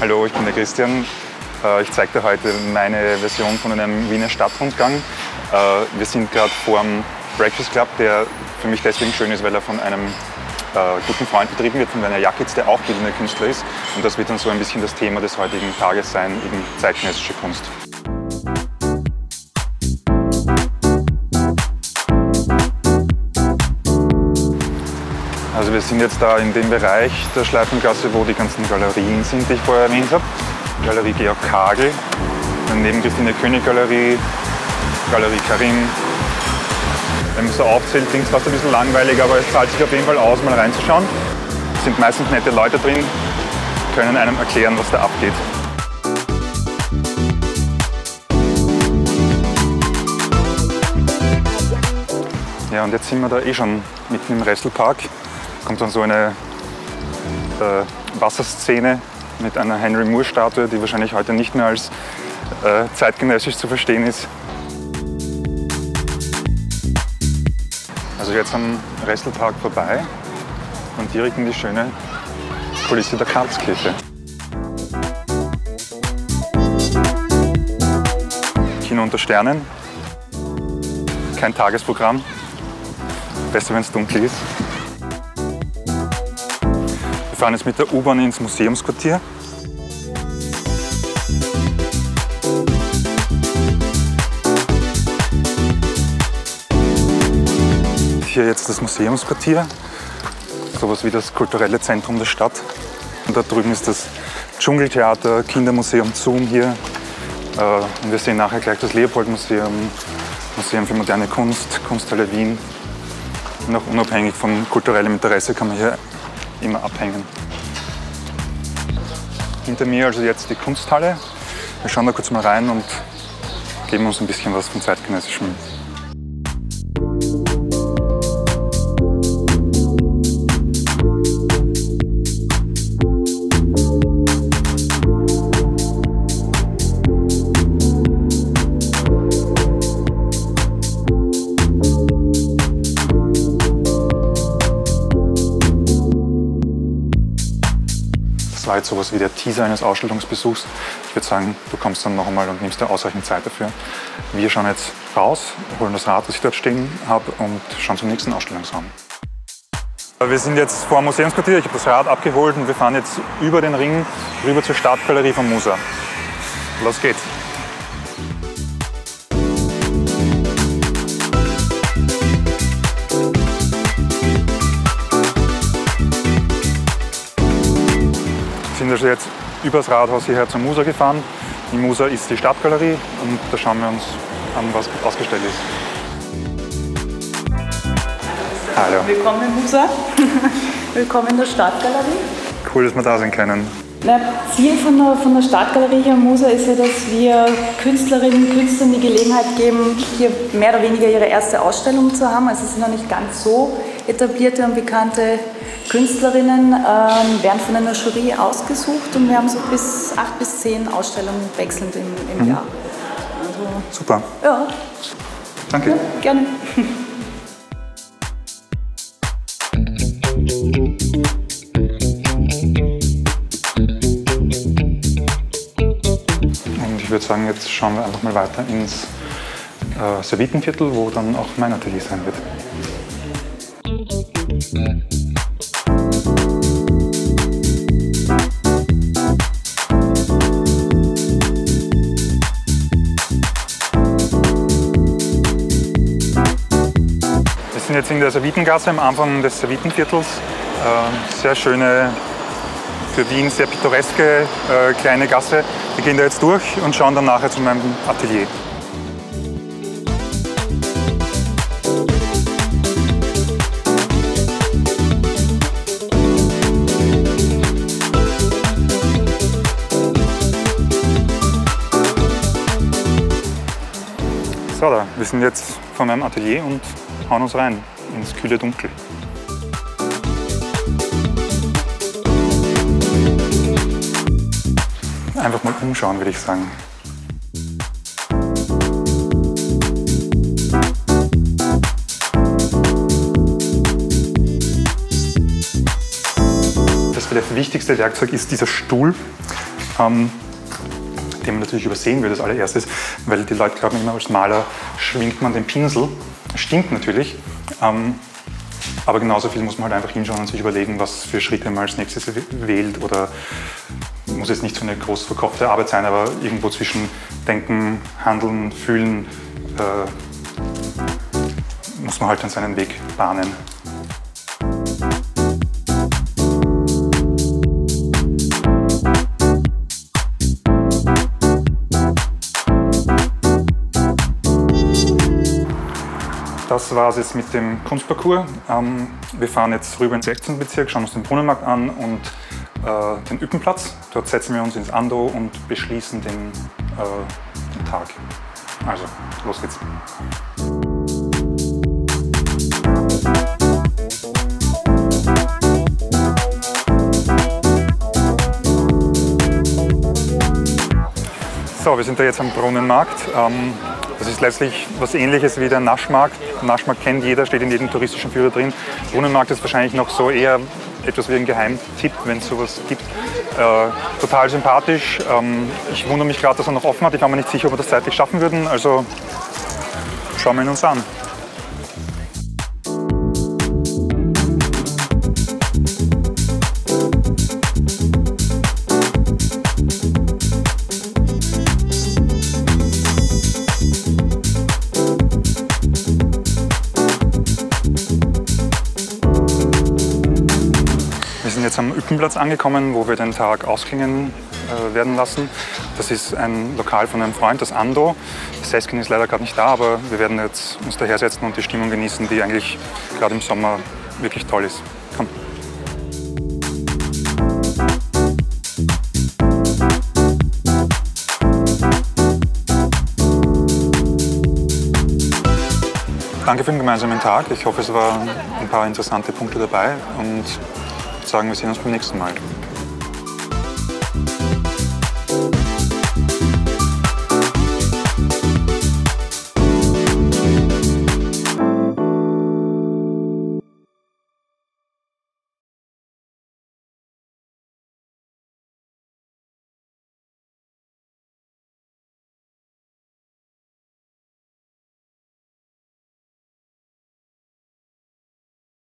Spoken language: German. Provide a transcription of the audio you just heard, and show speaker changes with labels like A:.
A: Hallo, ich bin der Christian. Ich zeige dir heute meine Version von einem Wiener Stadtrundgang. Wir sind gerade vor dem Breakfast Club, der für mich deswegen schön ist, weil er von einem guten Freund betrieben wird, von Werner Jackitz, der auch bildender Künstler ist. Und das wird dann so ein bisschen das Thema des heutigen Tages sein, eben zeitgenössische Kunst. Also wir sind jetzt da in dem Bereich der Schleifengasse, wo die ganzen Galerien sind, die ich vorher erwähnt habe. Galerie Georg Kagel, daneben Christine König Galerie, Galerie Karim. Wenn man so aufzählt, klingt es fast ein bisschen langweilig, aber es zahlt sich auf jeden Fall aus, mal reinzuschauen. Es sind meistens nette Leute drin, können einem erklären, was da abgeht. Ja, und jetzt sind wir da eh schon mitten im Restelpark. Kommt dann so eine Wasserszene mit einer Henry Moore-Statue, die wahrscheinlich heute nicht mehr als zeitgenössisch zu verstehen ist. Also jetzt am Restelpark vorbei und direkt in die schöne Kulisse der Karlskirche. Kino unter Sternen, kein Tagesprogramm, besser wenn es dunkel ist. Wir fahren jetzt mit der U-Bahn ins Museumsquartier. Hier jetzt das Museumsquartier, sowas wie das kulturelle Zentrum der Stadt. Und da drüben ist das Dschungeltheater, Kindermuseum Zoom hier. Und wir sehen nachher gleich das Leopold-Museum, Museum für moderne Kunst, Kunsthalle Wien. Und auch unabhängig von kulturellem Interesse kann man hier immer abhängen. Hinter mir also jetzt die Kunsthalle. Wir schauen da kurz mal rein und geben uns ein bisschen was von zeitgenössischem. Das war jetzt sowas wie der Teaser eines Ausstellungsbesuchs. Ich würde sagen, du kommst dann noch einmal und nimmst dir ausreichend Zeit dafür. Wir schauen jetzt raus, holen das Rad, das ich dort stehen habe, und schauen zum nächsten Ausstellungsraum. Wir sind jetzt vor dem Museumsquartier, ich habe das Rad abgeholt und wir fahren jetzt über den Ring rüber zur Stadtgalerie von Musa. Los geht's! Wir sind also jetzt übers Rathaus hierher zur Musa gefahren. Die Musa ist die Stadtgalerie und da schauen wir uns an, was ausgestellt ist. Hallo.
B: Willkommen in Musa. Willkommen in der Stadtgalerie.
A: Cool, dass wir da sein können.
B: Ziel von der Stadtgalerie hier in Musa ist ja, dass wir Künstlerinnen und Künstlern die Gelegenheit geben, hier mehr oder weniger ihre erste Ausstellung zu haben. Also es sind noch nicht ganz so etablierte und bekannte Künstlerinnen, werden von einer Jury ausgesucht und wir haben so bis 8 bis 10 Ausstellungen wechselnd im Jahr. Also,
A: super.
B: Ja.
A: Danke.
B: Ja, gerne.
A: Und ich würde sagen, jetzt schauen wir einfach mal weiter ins Servitenviertel, wo dann auch mein Atelier sein wird. Wir sind jetzt in der Servitengasse am Anfang des Servitenviertels. Sehr schöne, für Wien sehr pittoreske kleine Gasse. Wir gehen da jetzt durch und schauen dann nachher zu meinem Atelier. So, wir sind jetzt vor meinem Atelier und hauen uns rein ins kühle Dunkel. Einfach mal umschauen, würde ich sagen. Das vielleicht wichtigste Werkzeug ist dieser Stuhl. den man natürlich übersehen will als allererstes, weil die Leute glauben immer, als Maler schwingt man den Pinsel. Stimmt natürlich, aber genauso viel muss man halt einfach hinschauen und sich überlegen, was für Schritte man als nächstes wählt, oder muss jetzt nicht so eine groß verkopfte Arbeit sein, aber irgendwo zwischen Denken, Handeln, Fühlen muss man halt dann seinen Weg bahnen. Das war es jetzt mit dem Kunstparcours. Wir fahren jetzt rüber in den 16. Bezirk, schauen uns den Brunnenmarkt an und den Yppenplatz. Dort setzen wir uns ins Ando und beschließen den Tag. Also, los geht's. So, wir sind da jetzt am Brunnenmarkt. Das ist letztlich was Ähnliches wie der Naschmarkt. Der Naschmarkt kennt jeder, steht in jedem touristischen Führer drin. Brunnenmarkt ist wahrscheinlich noch so eher etwas wie ein Geheimtipp, wenn es sowas gibt. Total sympathisch. Ich wundere mich gerade, dass er noch offen hat. Ich war mir nicht sicher, ob wir das zeitlich schaffen würden. Also schauen wir ihn uns an. Wir sind jetzt am Yppenplatz angekommen, wo wir den Tag ausklingen werden lassen. Das ist ein Lokal von einem Freund, das Ando. Seskin ist leider gerade nicht da, aber wir werden jetzt uns dahersetzen und die Stimmung genießen, die eigentlich gerade im Sommer wirklich toll ist. Komm. Danke für den gemeinsamen Tag. Ich hoffe, es waren ein paar interessante Punkte dabei und sagen, wir sehen uns beim nächsten Mal.